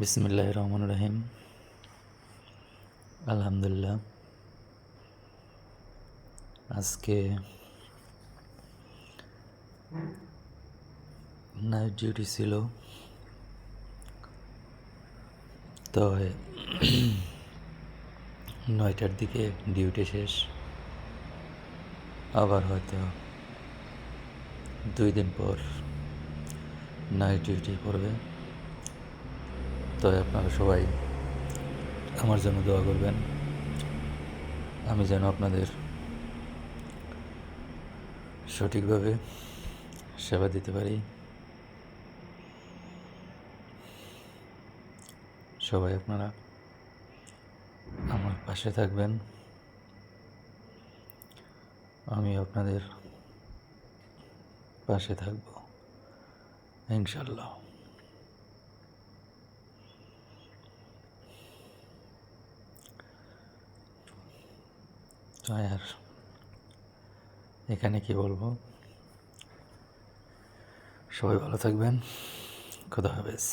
বিসমিল্লাহির রহমানির রহিম। আলহামদুলিল্লাহ। আজকে নাইট ডিউটি ছিল, তো 9টার দিকে ডিউটি শেষ। আবার হয়তো 2 দিন পর নাইট ডিউটি পড়বে। তো আপনারা সবাই আমার জন্য দোয়া করবেন, আমি যেন আপনাদের সঠিকভাবে সেবা দিতে পারি। সবাই আপনারা আমার পাশে থাকবেন, আমি আপনাদের পাশে থাকব ইনশাল্লাহ। আর এখানে কি বলবো, সবাই ভালো থাকবেন। খোদা হাফেজ।